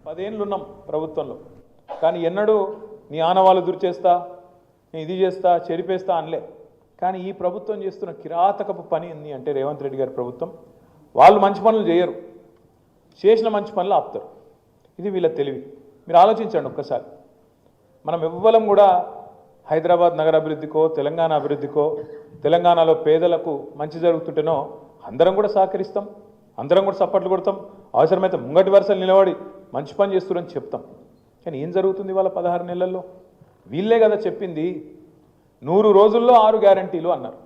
10 ఏళ్ళు ఉన్నాం ప్రభుత్వంలో, కానీ ఎన్నడూ నీ ఆనవాళ్ళు దుర్చేస్తా, నేను ఇది చేస్తా, చెరిపేస్తా అనలే. కానీ ఈ ప్రభుత్వం చేస్తున్న కిరాతకపు పని ఏంది అంటే రేవంత్ రెడ్డి గారి ప్రభుత్వం, వాళ్ళు మంచి పనులు చేయరు, చేసిన మంచి పనులు ఆపుతారు. ఇది వీళ్ళ తెలివి. మీరు ఆలోచించండి ఒక్కసారి. మనం ఎవ్వరం కూడా హైదరాబాద్ నగర అభివృద్ధికో, తెలంగాణ అభివృద్ధికో, తెలంగాణలో పేదలకు మంచి జరుగుతుంటేనో అందరం కూడా సహకరిస్తాం, అందరం కూడా సపోర్ట్లు కొడతాం, అవసరమైతే ముంగటి వరుసలు నిలబడి మంచి పని చేస్తున్నారని చెప్తాం. కానీ ఏం జరుగుతుంది వాళ్ళ 16 నెలల్లో? వీళ్ళే కదా చెప్పింది 100 రోజుల్లో 6 గ్యారంటీలు అన్నారు.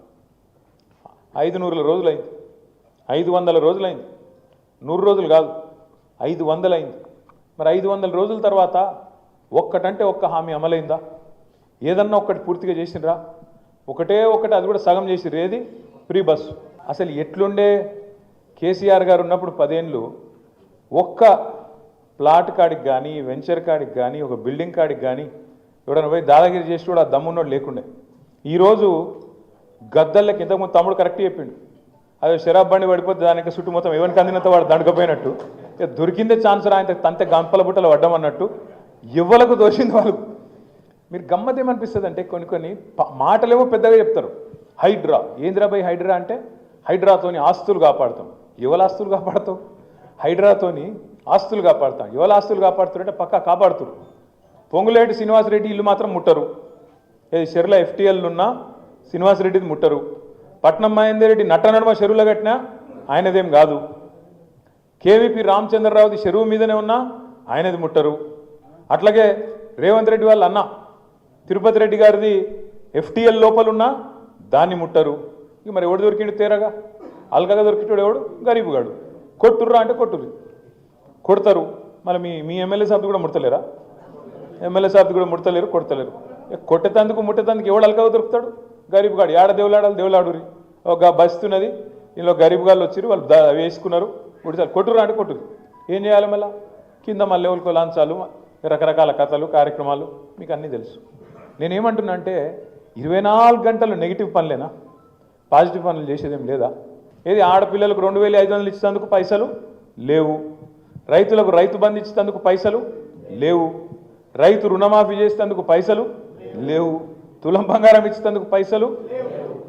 500 రోజులైంది, 500 రోజులైంది, 100 రోజులు కాదు 500 అయింది. మరి 500 రోజుల తర్వాత ఒక్కటంటే ఒక్క హామీ అమలైందా? ఏదన్నా ఒక్కటి పూర్తిగా చేసినరా? ఒకటే ఒకటి, అది కూడా సగం చేసిర్రు. ఏది? Free bus. అసలు ఎట్లుండే కేసీఆర్ గారు ఉన్నప్పుడు 10 ఏళ్ళు ఒక్క ప్లాట్ కాడికి కానీ, వెంచర్ కాడికి కానీ, ఒక బిల్డింగ్ కాడికి కానీ ఎవడన్నా పోయి దాదాగిరి చేసి కూడా దమ్మున్నోడు లేకుండే. ఈరోజు గద్దళ్ళకి ఇంతకుముందు తమ్ముడు కరెక్ట్ చెప్పిండు, అదే షరాబ్ బండి పడిపోతే దానికి చుట్టూ మొత్తం ఎవరికి అందినంత వాడు దండకపోయినట్టు, దొరికిందే ఛాన్స్ రా ఆయన తంతే గంపల బుట్టలు పడ్డం అన్నట్టు ఎవ్వలకు దోషింది వాళ్ళు. మీరు గమ్మత్ ఏమనిపిస్తుంది అంటే కొన్ని మాటలేమో పెద్దగా చెప్తారు. హైడ్రా ఏంద్రా బై హైడ్రా అంటే, హైడ్రాతోని ఆస్తులు కాపాడుతాం. ఎవరి ఆస్తులు కాపాడుతావు? హైడ్రాతోని ఆస్తులు కాపాడుతాం. ఎవరి ఆస్తులు కాపాడుతారంటే పక్కా కాపాడుతారు. పొంగులేటి శ్రీనివాసరెడ్డి ఇల్లు మాత్రం ముట్టరు. ఏది చెరువుల FTL ఉన్నా శ్రీనివాసరెడ్డిది ముట్టరు. పట్నం మహేందర్ రెడ్డి నట్టనడమ చెరువులో కట్టినా ఆయనదేం కాదు. KVP రామచంద్రరావుది చెరువు మీదనే ఉన్నా ఆయనది ముట్టరు. అట్లాగే రేవంత్ రెడ్డి వాళ్ళ అన్న తిరుపతి రెడ్డి గారిది FTL లోపలున్నా దాన్ని ముట్టరు. ఇక మరి ఎవడు దొరికిండు తేరగా? అల్కగా దొరికిటాడు ఎవడు? గరీబుగాడు. కొట్టుర్రా అంటే కొట్టుర్రు, కొడతారు. మళ్ళీ మీ ఎమ్మెల్యే సాబ్ది కూడా ముడతలేరా? ఎమ్మెల్యే సాబ్ది కూడా ముడతలేరు, కొడతలేరు. కొట్టేతందుకు ముట్టేతందుకు ఎవడు అల్కగా దొరుకుతాడు? గరీబుగాడు. ఏడ దేవులాడాలి? దేవులాడురి. ఒక బస్తున్నది, ఇందులో గరీబుగాళ్ళు వచ్చి వాళ్ళు వేసుకున్నారు, ఉడిచారు. కొట్టుర్రా అంటే కొట్టురు. ఏం చేయాలి మళ్ళీ? కింద మళ్ళీ ఎవరికో లాంచాలు, రకరకాల కథలు, కార్యక్రమాలు మీకు అన్నీ తెలుసు. నేనేమంటున్నా అంటే 24 గంటలు నెగిటివ్ పనులేనా? పాజిటివ్ పనులు చేసేదేం లేదా? ఏది? ఆడపిల్లలకు 2500 ఇచ్చేందుకు పైసలు లేవు, రైతులకు రైతు బంధు ఇచ్చేందుకు పైసలు లేవు, రైతు రుణమాఫీ చేసేందుకు పైసలు లేవు, తులం బంగారం ఇచ్చేందుకు పైసలు,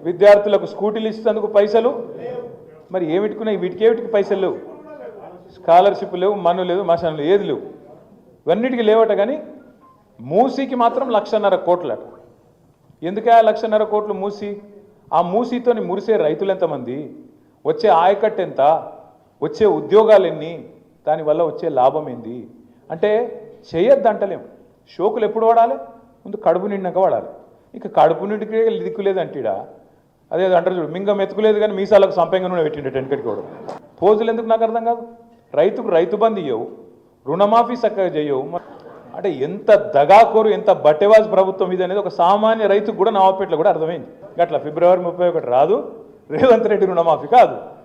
విద్యార్థులకు స్కూటీలు ఇచ్చేందుకు పైసలు. మరి ఏమిటికున్నాయి? వీటికి పైసలు లేవు. స్కాలర్షిప్ లేవు, మన్ను లేదు, మశానం లేదు, ఏది లేవు. ఇవన్నిటికీ లేవట. కానీ మూసీకి మాత్రం 1,50,000 కోట్లట. ఎందుకే 1,50,000 కోట్లు మూసి? ఆ మూసీతోని మురిసే రైతులు ఎంతమంది? వచ్చే ఆయకట్టు ఎంత? వచ్చే ఉద్యోగాలు ఎన్ని? దానివల్ల వచ్చే లాభం ఏంది? అంటే చేయొద్దంటలేం. షోకులు ఎప్పుడు వాడాలి? ముందు కడుపు నిండాక వాడాలి. ఇక కడుపు నిండికి దిక్కులేదంటీడా. అదే అంటారు చూడు, మింగం ఎత్తుకులేదు కానీ మీసాలకు సంపంగా నూనె పెట్టిండే టెన్కటికి కూడా. పోజులు ఎందుకు నాకు అర్థం కాదు. రైతుకు రైతు బంధు ఇవ్వవు, రుణమాఫీ చక్కగా చేయవు. అంటే ఎంత దగాకోరు, ఎంత బట్టెవాజ్ ప్రభుత్వం ఇది అనేది ఒక సామాన్య రైతుకు కూడా నవాపేటలో కూడా అర్థమైంది. గట్లా ఫిబ్రవరి 31 రాదు, రేవంత్ రెడ్డి రుణమాఫీ కాదు.